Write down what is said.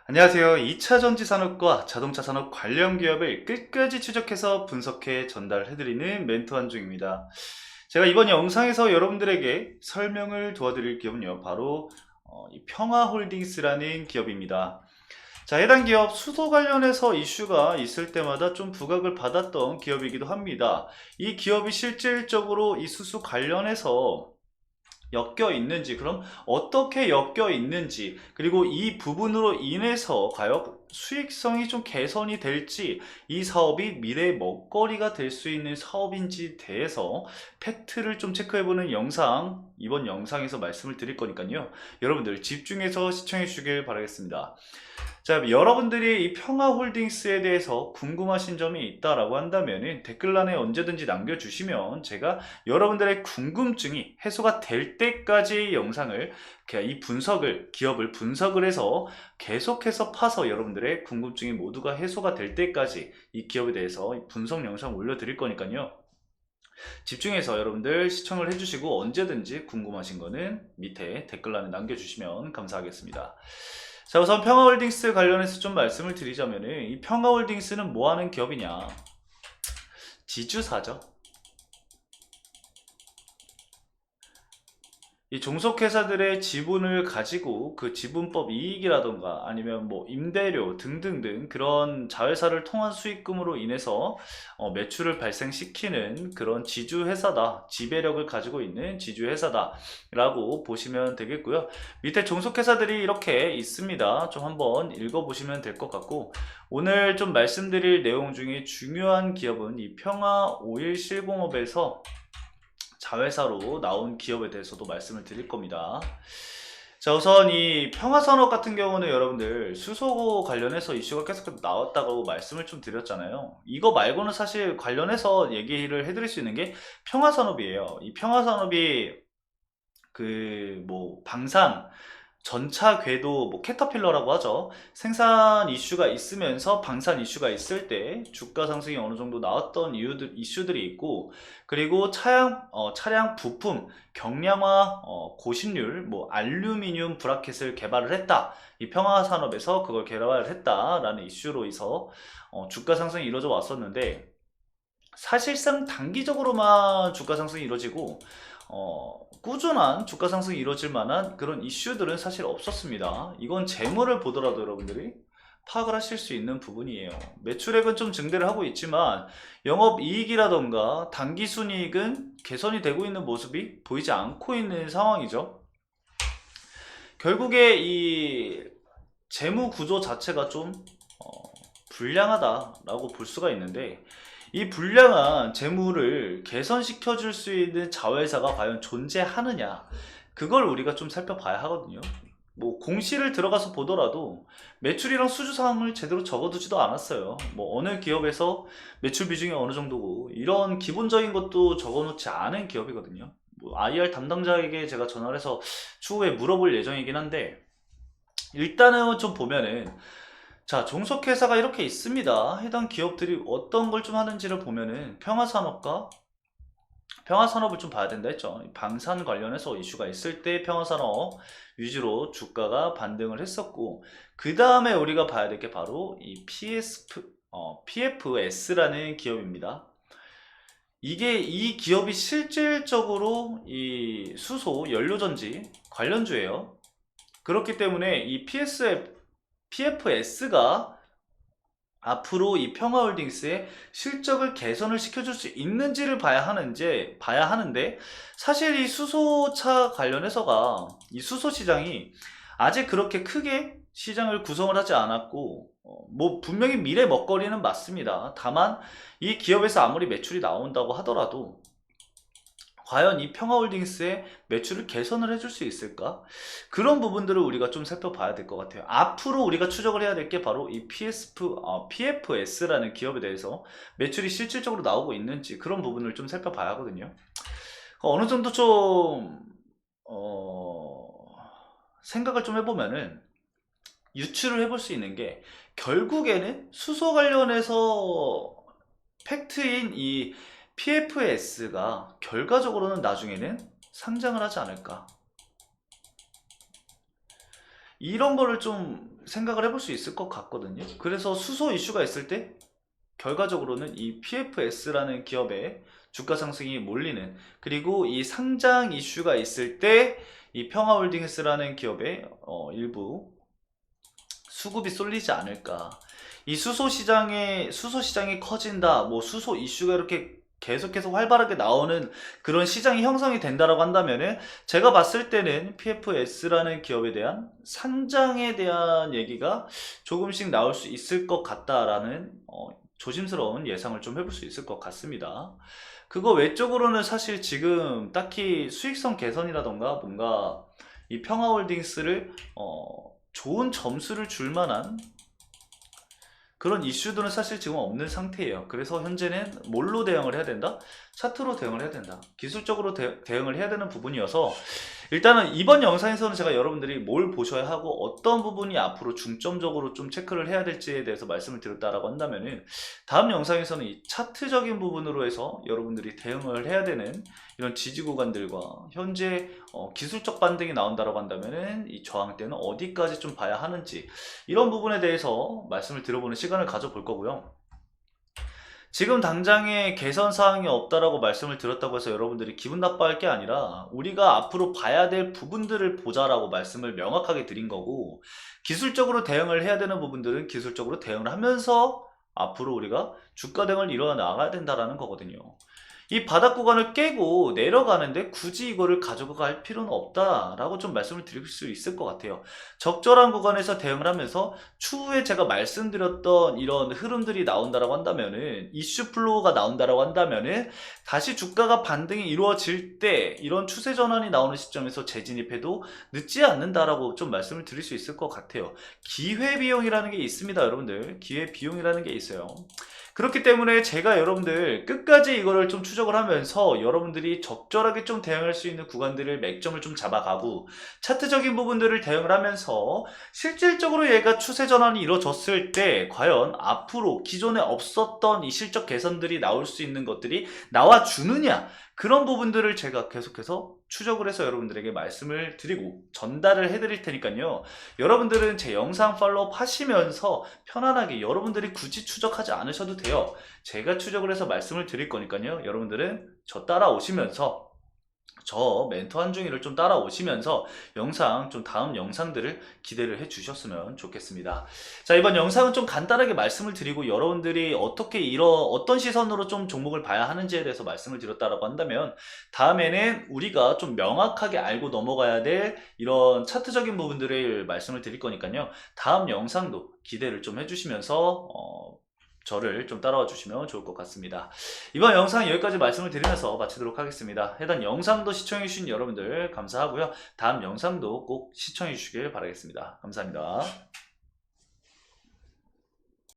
안녕하세요. 2차 전지 산업과 자동차 산업 관련 기업을 끝까지 추적해서 분석해 전달해드리는 멘토 한중입니다. 제가 이번 영상에서 여러분들에게 설명을 도와드릴 기업은요, 바로 이 평화홀딩스라는 기업입니다. 자, 해당 기업 수소 관련해서 이슈가 있을 때마다 좀 부각을 받았던 기업이기도 합니다. 이 기업이 실질적으로 이 수소 관련해서 엮여 있는지, 그럼 어떻게 엮여 있는지, 그리고 이 부분으로 인해서 과연 수익성이 좀 개선이 될지, 이 사업이 미래의 먹거리가 될 수 있는 사업인지 대해서 팩트를 좀 체크해보는 영상, 이번 영상에서 말씀을 드릴 거니까요, 여러분들 집중해서 시청해 주시길 바라겠습니다. 자, 여러분들이 이 평화홀딩스에 대해서 궁금하신 점이 있다라고 한다면 댓글란에 언제든지 남겨주시면 제가 여러분들의 궁금증이 해소가 될 때까지 영상을, 이 분석을, 기업을 분석을 해서 계속해서 파서 여러분들의 궁금증이 모두가 해소가 될 때까지 이 기업에 대해서 분석 영상 올려드릴 거니까요. 집중해서 여러분들 시청을 해주시고 언제든지 궁금하신 거는 밑에 댓글란에 남겨주시면 감사하겠습니다. 자, 우선 평화홀딩스 관련해서 좀 말씀을 드리자면은, 이 평화홀딩스는 뭐 하는 기업이냐? 지주사죠. 이 종속회사들의 지분을 가지고 그 지분법 이익이라던가 아니면 뭐 임대료 등등등 그런 자회사를 통한 수익금으로 인해서 매출을 발생시키는 그런 지주회사다, 지배력을 가지고 있는 지주회사다 라고 보시면 되겠고요. 밑에 종속회사들이 이렇게 있습니다. 좀 한번 읽어보시면 될 것 같고, 오늘 좀 말씀드릴 내용 중에 중요한 기업은 이 평화오일실공업에서 자회사로 나온 기업에 대해서도 말씀을 드릴 겁니다. 자, 우선 이 평화산업 같은 경우는 여러분들 수소 관련해서 이슈가 계속 나왔다고 말씀을 좀 드렸잖아요. 이거 말고는 사실 관련해서 얘기를 해드릴 수 있는 게 평화산업이에요. 이 평화산업이 그 뭐 방산, 전차 궤도, 뭐 캐터필러라고 하죠. 생산 이슈가 있으면서 방산 이슈가 있을 때 주가 상승이 어느 정도 나왔던 이슈들이 있고, 그리고 차량 부품 경량화, 고신율, 뭐 알루미늄 브라켓을 개발을 했다. 이 평화산업에서 그걸 개발을 했다라는 이슈로 해서 주가 상승이 이루어져 왔었는데, 사실상 단기적으로만 주가 상승이 이루어지고 꾸준한 주가 상승이 이루어질 만한 그런 이슈들은 사실 없었습니다. 이건 재물을 보더라도 여러분들이 파악을 하실 수 있는 부분이에요. 매출액은 좀 증대를 하고 있지만 영업이익이라던가 단기순이익은 개선이 되고 있는 모습이 보이지 않고 있는 상황이죠. 결국에 이 재무 구조 자체가 좀 불량하다라고 볼 수가 있는데, 이 불량한 재물을 개선시켜 줄 수 있는 자회사가 과연 존재하느냐, 그걸 우리가 좀 살펴봐야 하거든요. 뭐 공시를 들어가서 보더라도 매출이랑 수주사항을 제대로 적어두지도 않았어요. 뭐 어느 기업에서 매출 비중이 어느 정도고 이런 기본적인 것도 적어놓지 않은 기업이거든요. 뭐 IR 담당자에게 제가 전화를 해서 추후에 물어볼 예정이긴 한데, 일단은 좀 보면은, 자, 종속회사가 이렇게 있습니다. 해당 기업들이 어떤 걸 좀 하는지를 보면은 평화산업을 좀 봐야 된다 했죠. 방산 관련해서 이슈가 있을 때 평화산업 위주로 주가가 반등을 했었고, 그 다음에 우리가 봐야 될 게 바로 이 PFS라는 기업입니다. 이 기업이 실질적으로 이 수소 연료전지 관련주예요. 그렇기 때문에 이 PFS가 앞으로 이 평화홀딩스의 실적을 개선을 시켜줄 수 있는지를 봐야 하는데, 사실 이 수소차 관련해서가 이 수소 시장이 아직 그렇게 크게 시장을 구성을 하지 않았고, 뭐 분명히 미래 먹거리는 맞습니다. 다만 이 기업에서 아무리 매출이 나온다고 하더라도 과연 이 평화홀딩스의 매출을 개선을 해줄 수 있을까? 그런 부분들을 우리가 좀 살펴봐야 될 것 같아요. 앞으로 우리가 추적을 해야 될 게 바로 이 PFS라는 기업에 대해서 매출이 실질적으로 나오고 있는지, 그런 부분을 좀 살펴봐야 하거든요. 어느 정도 좀 생각을 좀 해보면은 유추를 해볼 수 있는 게, 결국에는 수소 관련해서 팩트인 이 PFS가 결과적으로는 나중에는 상장을 하지 않을까, 이런 거를 좀 생각을 해볼 수 있을 것 같거든요. 그래서 수소 이슈가 있을 때 결과적으로는 이 PFS라는 기업의 주가 상승이 몰리는, 그리고 이 상장 이슈가 있을 때 이 평화홀딩스라는 기업의 일부 수급이 쏠리지 않을까. 이 수소 시장이 커진다, 뭐 수소 이슈가 이렇게 계속해서 활발하게 나오는 그런 시장이 형성이 된다라고 한다면은, 제가 봤을 때는 PFS라는 기업에 대한 상장에 대한 얘기가 조금씩 나올 수 있을 것 같다라는 조심스러운 예상을 좀 해볼 수 있을 것 같습니다. 그거 외적으로는 사실 지금 딱히 수익성 개선이라던가 뭔가 이 평화홀딩스를 좋은 점수를 줄 만한 그런 이슈들은 사실 지금 없는 상태예요. 그래서 현재는 뭘로 대응을 해야 된다? 차트로 대응을 해야 된다. 기술적으로 대응을 해야 되는 부분이어서, 일단은 이번 영상에서는 제가 여러분들이 뭘 보셔야 하고 어떤 부분이 앞으로 중점적으로 좀 체크를 해야 될지에 대해서 말씀을 드렸다라고 한다면은, 다음 영상에서는 이 차트적인 부분으로 해서 여러분들이 대응을 해야 되는 이런 지지 구간들과 현재 기술적 반등이 나온다라고 한다면은 이 저항대는 어디까지 좀 봐야 하는지, 이런 부분에 대해서 말씀을 드려보는 시간을 가져볼 거고요. 지금 당장에 개선 사항이 없다라고 말씀을 드렸다고 해서 여러분들이 기분 나빠할 게 아니라, 우리가 앞으로 봐야 될 부분들을 보자라고 말씀을 명확하게 드린 거고, 기술적으로 대응을 해야 되는 부분들은 기술적으로 대응을 하면서 앞으로 우리가 주가 대응을 이뤄 나가야 된다라는 거거든요. 이 바닥 구간을 깨고 내려가는데 굳이 이거를 가지고 갈 필요는 없다라고 좀 말씀을 드릴 수 있을 것 같아요. 적절한 구간에서 대응을 하면서 추후에 제가 말씀드렸던 이런 흐름들이 나온다라고 한다면은, 이슈 플로우가 나온다라고 한다면은, 다시 주가가 반등이 이루어질 때 이런 추세 전환이 나오는 시점에서 재진입해도 늦지 않는다라고 좀 말씀을 드릴 수 있을 것 같아요. 기회 비용이라는 게 있습니다, 여러분들. 기회 비용이라는 게 있어요. 그렇기 때문에 제가 여러분들 끝까지 이거를 좀 추적을 하면서 여러분들이 적절하게 좀 대응할 수 있는 구간들을 맥점을 좀 잡아가고, 차트적인 부분들을 대응을 하면서 실질적으로 얘가 추세 전환이 이루어졌을 때 과연 앞으로 기존에 없었던 이 실적 개선들이 나올 수 있는 것들이 나와주느냐, 그런 부분들을 제가 계속해서 추적을 해서 여러분들에게 말씀을 드리고 전달을 해드릴 테니까요. 여러분들은 제 영상 팔로우 하시면서 편안하게 여러분들이 굳이 추적하지 않으셔도 돼요. 제가 추적을 해서 말씀을 드릴 거니까요. 여러분들은 저 따라오시면서, 저 멘토 한중이를 좀 따라오시면서 영상, 좀 다음 영상들을 기대를 해 주셨으면 좋겠습니다. 자, 이번 영상은 좀 간단하게 말씀을 드리고, 여러분들이 어떤 시선으로 좀 종목을 봐야 하는지에 대해서 말씀을 드렸다라고 한다면, 다음에는 우리가 좀 명확하게 알고 넘어가야 될 이런 차트적인 부분들을 말씀을 드릴 거니까요. 다음 영상도 기대를 좀 해주시면서 저를 좀 따라와 주시면 좋을 것 같습니다. 이번 영상 여기까지 말씀을 드리면서 마치도록 하겠습니다. 해당 영상도 시청해 주신 여러분들 감사하고요. 다음 영상도 꼭 시청해 주시길 바라겠습니다. 감사합니다.